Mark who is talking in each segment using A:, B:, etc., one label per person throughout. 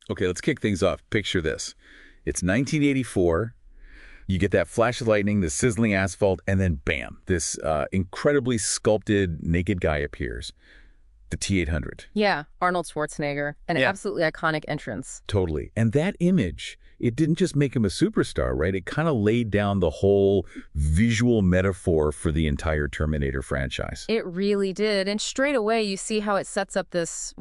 A: Okay, let's kick things off. Picture this. It's 1984. You get that flash of lightning, the sizzling asphalt, and then bam, this incredibly sculpted naked guy appears. The T-800.
B: Yeah, Arnold Schwarzenegger. An absolutely iconic entrance.
A: Totally. And that image, it didn't just make him a superstar, right? It kind of laid down the whole visual metaphor for the entire Terminator franchise.
B: It really did. And straight away, you see how it sets up this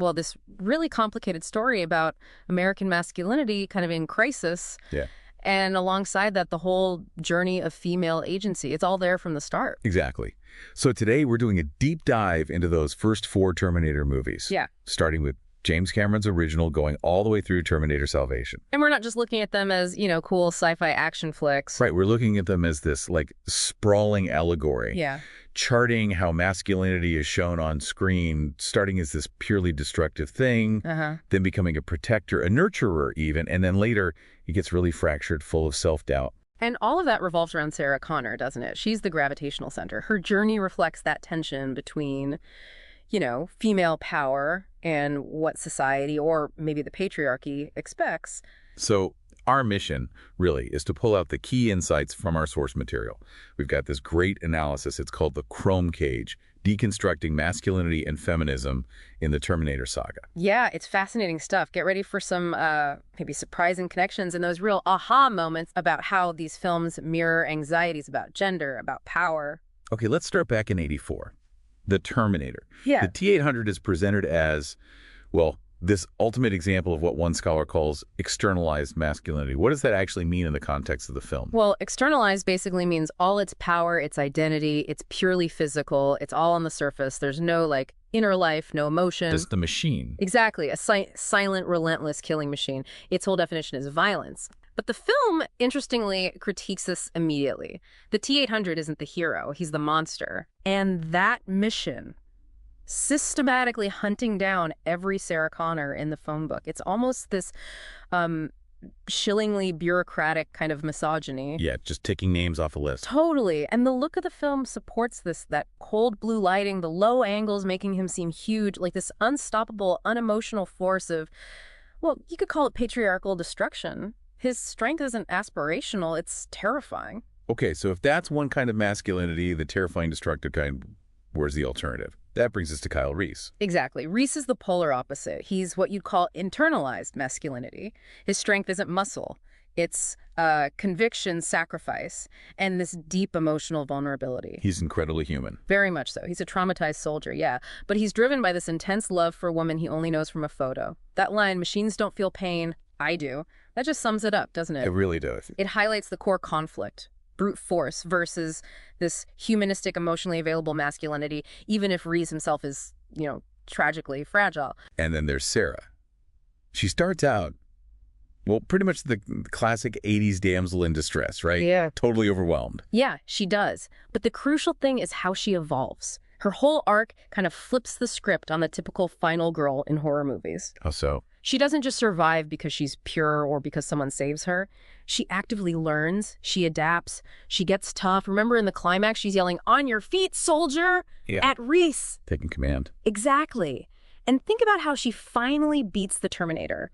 B: really complicated story about American masculinity kind of in crisis.
A: Yeah.
B: And alongside that, the whole journey of female agency. It's all there from the start.
A: Exactly. So today we're doing a deep dive into those first 4 Terminator movies.
B: Yeah.
A: Starting with James Cameron's original, going all the way through Terminator Salvation.
B: And we're not just looking at them as, cool sci-fi action flicks.
A: Right. We're looking at them as this, sprawling allegory.
B: Yeah.
A: Charting how masculinity is shown on screen, starting as this purely destructive thing, then becoming a protector, a nurturer even, and then later it gets really fractured, full of self-doubt.
B: And all of that revolves around Sarah Connor, doesn't it? She's the gravitational center. Her journey reflects that tension between, female power and what society, or maybe the patriarchy, expects.
A: So our mission, really, is to pull out the key insights from our source material. We've got this great analysis. It's called the Chrome Cage, Deconstructing Masculinity and Feminism in the Terminator Saga.
B: Yeah, it's fascinating stuff. Get ready for some maybe surprising connections and those real aha moments about how these films mirror anxieties about gender, about power.
A: Okay, let's start back in '84. The Terminator.
B: Yeah.
A: The T-800 is presented as, this ultimate example of what one scholar calls externalized masculinity. What does that actually mean in the context of the film?
B: Well, externalized basically means all its power, its identity, it's purely physical. It's all on the surface. There's no inner life, no emotion.
A: Just the machine.
B: Exactly. A silent, relentless killing machine. Its whole definition is violence. But the film, interestingly, critiques this immediately. The T-800 isn't the hero. He's the monster. And that mission, systematically hunting down every Sarah Connor in the phone book. It's almost this chillingly bureaucratic kind of misogyny.
A: Yeah, just ticking names off a list.
B: Totally. And the look of the film supports this, that cold blue lighting, the low angles making him seem huge, like this unstoppable, unemotional force of, you could call it patriarchal destruction. His strength isn't aspirational, it's terrifying.
A: Okay, so if that's one kind of masculinity, the terrifying, destructive kind, where's the alternative? That brings us to Kyle Reese.
B: Exactly. Reese is the polar opposite. He's what you'd call internalized masculinity. His strength isn't muscle. It's conviction, sacrifice, and this deep emotional vulnerability.
A: He's incredibly human.
B: Very much so. He's a traumatized soldier, yeah. But he's driven by this intense love for a woman he only knows from a photo. That line, "Machines don't feel pain, I do," that just sums it up, doesn't it?
A: It really does.
B: It highlights the core conflict. Brute force versus this humanistic, emotionally available masculinity, even if Reese himself is, tragically fragile.
A: And then there's Sarah. She starts out, pretty much the classic 80s damsel in distress, right?
B: Yeah.
A: Totally overwhelmed.
B: Yeah, she does. But the crucial thing is how she evolves. Her whole arc kind of flips the script on the typical final girl in horror movies.
A: How so?
B: She doesn't just survive because she's pure or because someone saves her. She actively learns, she adapts, she gets tough. Remember in the climax, she's yelling, "On your feet, soldier!" at Reese.
A: Taking command.
B: Exactly. And think about how she finally beats the Terminator.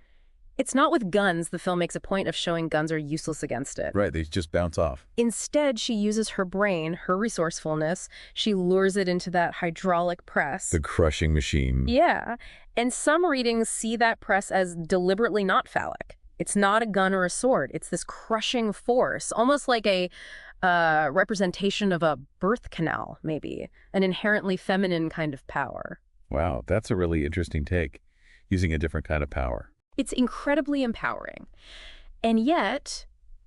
B: It's not with guns. The film makes a point of showing guns are useless against it.
A: Right, they just bounce off.
B: Instead, she uses her brain, her resourcefulness. She lures it into that hydraulic press.
A: The crushing machine.
B: Yeah. And some readings see that press as deliberately not phallic. It's not a gun or a sword. It's this crushing force, almost like a representation of a birth canal, maybe. An inherently feminine kind of power.
A: Wow, that's a really interesting take, using a different kind of power.
B: It's incredibly empowering. And yet,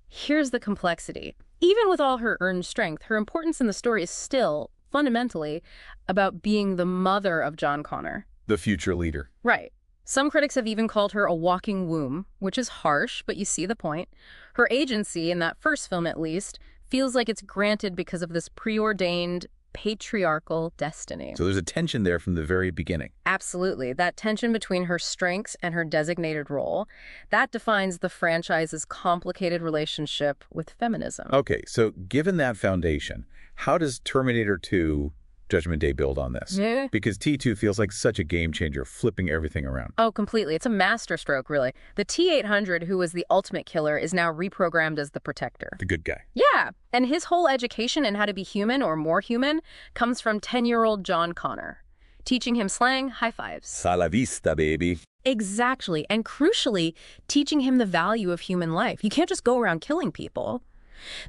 B: here's the complexity. Even with all her earned strength, her importance in the story is still, fundamentally, about being the mother of John Connor.
A: The future leader.
B: Right. Some critics have even called her a walking womb, which is harsh, but you see the point. Her agency, in that first film at least, feels like it's granted because of this preordained patriarchal destiny.
A: So there's a tension there from the very beginning.
B: Absolutely. That tension between her strengths and her designated role, that defines the franchise's complicated relationship with feminism.
A: Okay, so given that foundation, how does Terminator 2 Judgment Day build on this?
B: Yeah.
A: Because T2 feels like such a game changer, flipping everything around.
B: Oh, completely. It's a masterstroke, really. The T-800, who was the ultimate killer, is now reprogrammed as the protector.
A: The good guy.
B: Yeah, and his whole education in how to be human or more human comes from 10-year-old John Connor, teaching him slang, high fives.
A: A la vista, baby.
B: Exactly, and crucially, teaching him the value of human life. You can't just go around killing people.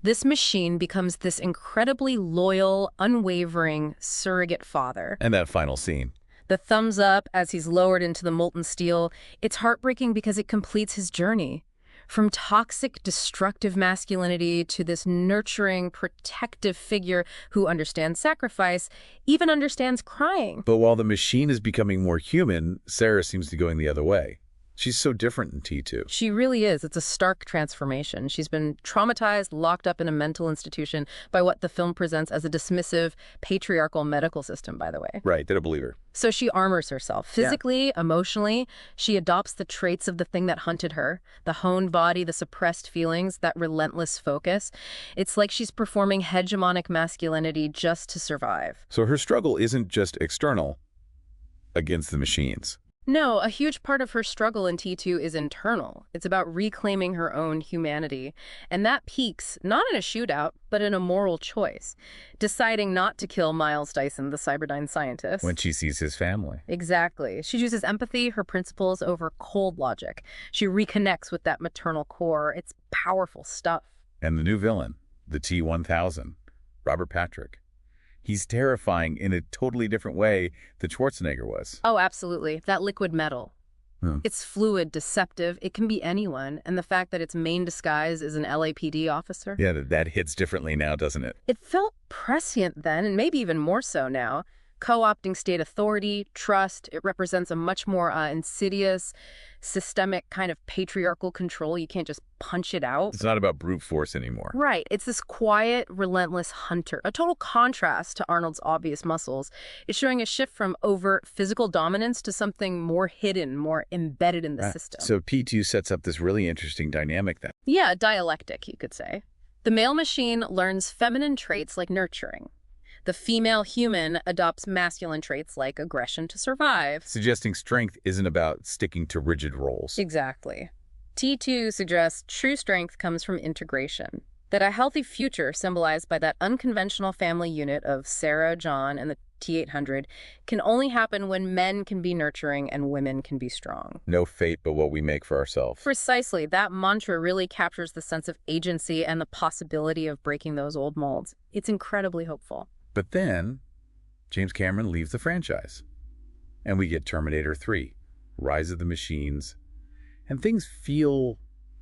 B: This machine becomes this incredibly loyal, unwavering surrogate father.
A: And that final scene.
B: The thumbs up as he's lowered into the molten steel, it's heartbreaking because it completes his journey. From toxic, destructive masculinity to this nurturing, protective figure who understands sacrifice, even understands crying.
A: But while the machine is becoming more human, Sarah seems to be going the other way. She's so different in T2.
B: She really is. It's a stark transformation. She's been traumatized, locked up in a mental institution by what the film presents as a dismissive, patriarchal medical system, by the way.
A: Right, they don't believe her.
B: So she armors herself. Physically, emotionally, she adopts the traits of the thing that hunted her, the honed body, the suppressed feelings, that relentless focus. It's like she's performing hegemonic masculinity just to survive.
A: So her struggle isn't just external against the machines.
B: No, a huge part of her struggle in T2 is internal. It's about reclaiming her own humanity. And that peaks, not in a shootout, but in a moral choice. Deciding not to kill Miles Dyson, the Cyberdyne scientist.
A: When she sees his family.
B: Exactly. She chooses empathy, her principles, over cold logic. She reconnects with that maternal core. It's powerful stuff.
A: And the new villain, the T-1000, Robert Patrick. He's terrifying in a totally different way than Schwarzenegger was.
B: Oh, absolutely. That liquid metal. It's fluid, deceptive. It can be anyone. And the fact that its main disguise is an LAPD officer.
A: Yeah, that hits differently now, doesn't it?
B: It felt prescient then, and maybe even more so now. Co-opting state authority, trust. It represents a much more insidious, systemic kind of patriarchal control. You can't just punch it out.
A: It's not about brute force anymore.
B: Right. It's this quiet, relentless hunter. A total contrast to Arnold's obvious muscles. It's showing a shift from overt physical dominance to something more hidden, more embedded in the system.
A: So P2 sets up this really interesting dynamic then.
B: Yeah, dialectic, you could say. The male machine learns feminine traits like nurturing. The female human adopts masculine traits like aggression to survive.
A: Suggesting strength isn't about sticking to rigid roles.
B: Exactly. T2 suggests true strength comes from integration. That a healthy future symbolized by that unconventional family unit of Sarah, John, and the T-800 can only happen when men can be nurturing and women can be strong.
A: No fate but what we make for ourselves.
B: Precisely. That mantra really captures the sense of agency and the possibility of breaking those old molds. It's incredibly hopeful.
A: But then, James Cameron leaves the franchise. And we get Terminator 3, Rise of the Machines. And things feel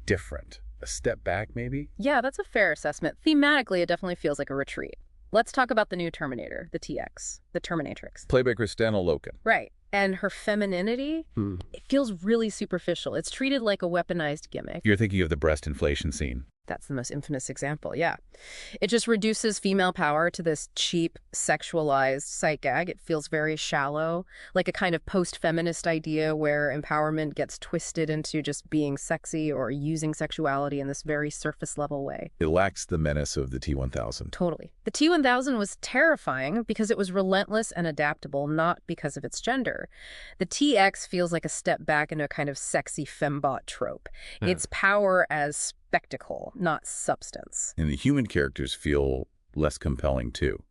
A: different. A step back, maybe?
B: Yeah, that's a fair assessment. Thematically, it definitely feels like a retreat. Let's talk about the new Terminator, the TX, the Terminatrix.
A: Played by Kristanna Loken.
B: Right. And her femininity, it feels really superficial. It's treated like a weaponized gimmick.
A: You're thinking of the breast inflation scene.
B: That's the most infamous example, yeah. It just reduces female power to this cheap, sexualized sight gag. It feels very shallow, like a kind of post-feminist idea where empowerment gets twisted into just being sexy or using sexuality in this very surface-level way.
A: It lacks the menace of the T-1000.
B: Totally. The T-1000 was terrifying because it was relentless and adaptable, not because of its gender. The TX feels like a step back into a kind of sexy fembot trope. Its power as spectacle, not substance.
A: And the human characters feel less compelling, too.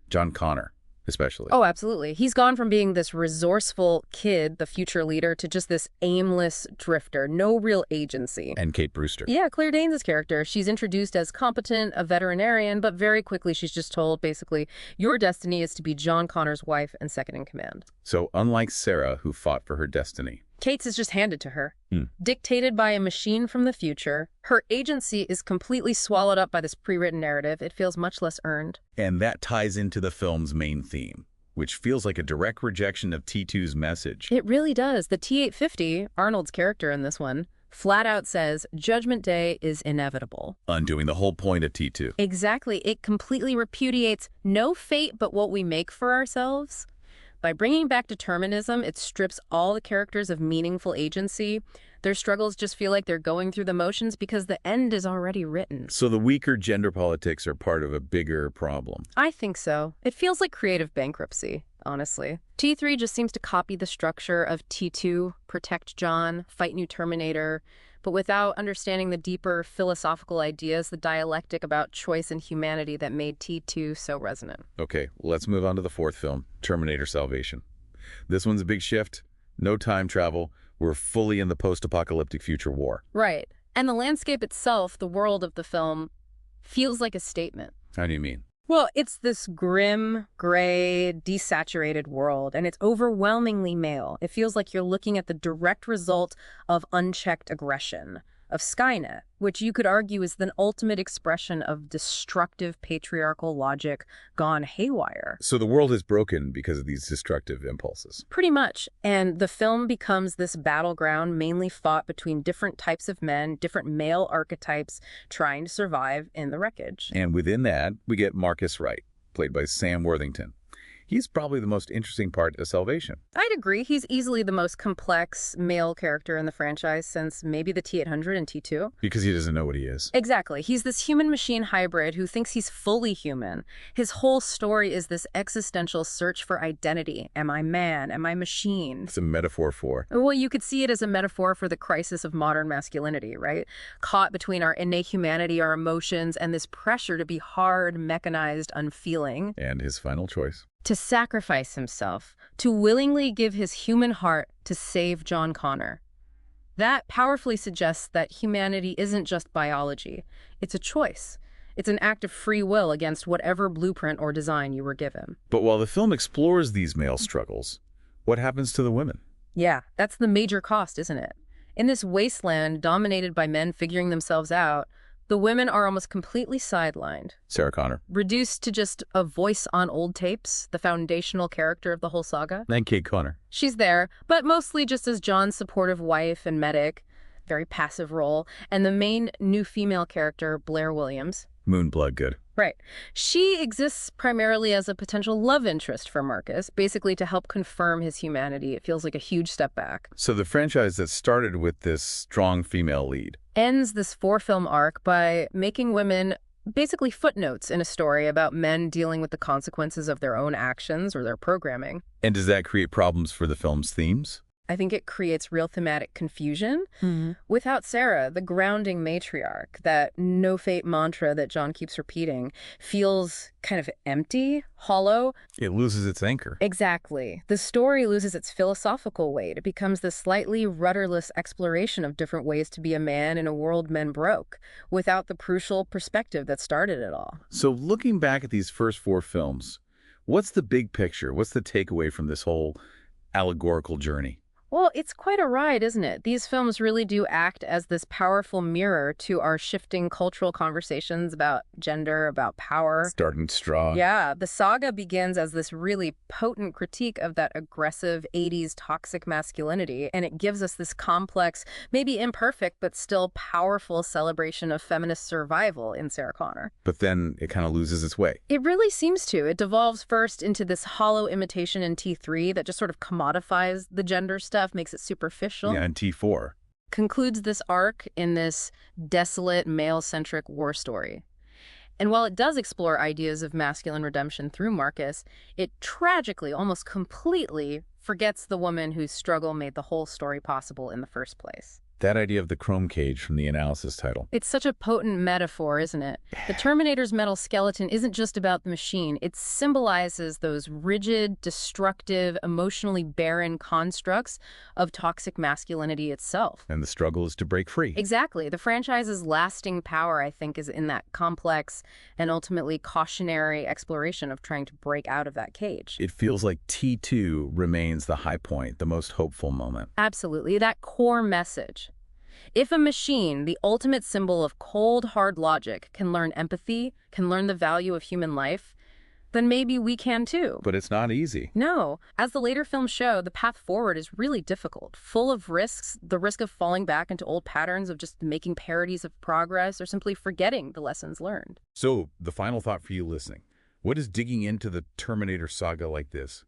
A: John Connor, especially.
B: Oh, absolutely. He's gone from being this resourceful kid, the future leader, to just this aimless drifter, no real agency.
A: And Kate Brewster.
B: Yeah, Claire Danes' character. She's introduced as competent, a veterinarian, but very quickly she's just told, basically, your destiny is to be John Connor's wife and second in command.
A: So unlike Sarah, who fought for her destiny,
B: Kate's is just handed to her. Dictated by a machine from the future, her agency is completely swallowed up by this pre-written narrative. It feels much less earned.
A: And that ties into the film's main theme, which feels like a direct rejection of T2's message.
B: It really does. The T-850, Arnold's character in this one, flat out says Judgment Day is inevitable.
A: Undoing the whole point of T2.
B: Exactly. It completely repudiates no fate but what we make for ourselves. By bringing back determinism, it strips all the characters of meaningful agency. Their struggles just feel like they're going through the motions because the end is already written.
A: So the weaker gender politics are part of a bigger problem.
B: I think so. It feels like creative bankruptcy, honestly. T3 just seems to copy the structure of T2, protect John, fight new Terminator, but without understanding the deeper philosophical ideas, the dialectic about choice and humanity that made T2 so resonant.
A: Okay, let's move on to the fourth film, Terminator Salvation. This one's a big shift. No time travel. We're fully in the post-apocalyptic future war.
B: Right. And the landscape itself, the world of the film, feels like a statement.
A: How do you mean?
B: Well, it's this grim, gray, desaturated world, and it's overwhelmingly male. It feels like you're looking at the direct result of unchecked aggression, of Skynet, which you could argue is the ultimate expression of destructive patriarchal logic gone haywire.
A: So the world is broken because of these destructive impulses.
B: Pretty much. And the film becomes this battleground mainly fought between different types of men, different male archetypes trying to survive in the wreckage.
A: And within that, we get Marcus Wright, played by Sam Worthington. He's probably the most interesting part of Salvation.
B: I'd agree. He's easily the most complex male character in the franchise since maybe the T-800 and T2.
A: Because he doesn't know what he is.
B: Exactly. He's this human-machine hybrid who thinks he's fully human. His whole story is this existential search for identity. Am I man? Am I machine?
A: It's a metaphor for...
B: Well, you could see it as a metaphor for the crisis of modern masculinity, right? Caught between our innate humanity, our emotions, and this pressure to be hard, mechanized, unfeeling.
A: And his final choice.
B: To sacrifice himself, to willingly give his human heart to save John Connor. That powerfully suggests that humanity isn't just biology. It's a choice. It's an act of free will against whatever blueprint or design you were given.
A: But while the film explores these male struggles, what happens to the women?
B: Yeah, that's the major cost, isn't it? In this wasteland dominated by men figuring themselves out, the women are almost completely sidelined.
A: Sarah Connor.
B: Reduced to just a voice on old tapes, the foundational character of the whole saga.
A: And Kate Connor.
B: She's there, but mostly just as John's supportive wife and medic, very passive role, and the main new female character, Blair Williams.
A: Moonblood good.
B: Right. She exists primarily as a potential love interest for Marcus, basically to help confirm his humanity. It feels like a huge step back.
A: So the franchise that started with this strong female lead
B: Ends this 4-film arc by making women basically footnotes in a story about men dealing with the consequences of their own actions or their programming.
A: And does that create problems for the film's themes?
B: I think it creates real thematic confusion. Without Sarah, the grounding matriarch, that no fate mantra that John keeps repeating, feels kind of empty, hollow.
A: It loses its anchor.
B: Exactly. The story loses its philosophical weight. It becomes this slightly rudderless exploration of different ways to be a man in a world men broke, without the crucial perspective that started it all.
A: So looking back at these first 4 films, what's the big picture? What's the takeaway from this whole allegorical journey?
B: Well, it's quite a ride, isn't it? These films really do act as this powerful mirror to our shifting cultural conversations about gender, about power.
A: Starting strong.
B: Yeah, the saga begins as this really potent critique of that aggressive 80s toxic masculinity, and it gives us this complex, maybe imperfect, but still powerful celebration of feminist survival in Sarah Connor.
A: But then it kind of loses its way.
B: It really seems to. It devolves first into this hollow imitation in T3 that just sort of commodifies the gender stuff, makes it superficial.
A: Yeah, and T4.
B: Concludes this arc in this desolate, male-centric war story. And while it does explore ideas of masculine redemption through Marcus, it tragically, almost completely, forgets the woman whose struggle made the whole story possible in the first place.
A: That idea of the chrome cage from the analysis title.
B: It's such a potent metaphor, isn't it? The Terminator's metal skeleton isn't just about the machine. It symbolizes those rigid, destructive, emotionally barren constructs of toxic masculinity itself.
A: And the struggle is to break free.
B: Exactly. The franchise's lasting power, I think, is in that complex and ultimately cautionary exploration of trying to break out of that cage.
A: It feels like T2 remains the high point, the most hopeful moment.
B: Absolutely. That core message. If a machine, the ultimate symbol of cold, hard logic, can learn empathy, can learn the value of human life, then maybe we can too.
A: But it's not easy.
B: No. As the later films show, the path forward is really difficult, full of risks, the risk of falling back into old patterns of just making parodies of progress or simply forgetting the lessons learned.
A: So, the final thought for you listening. What does digging into the Terminator saga like this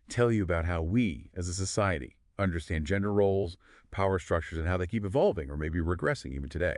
A: tell you about how we, as a society, understand gender roles, power structures, and how they keep evolving or maybe regressing even today.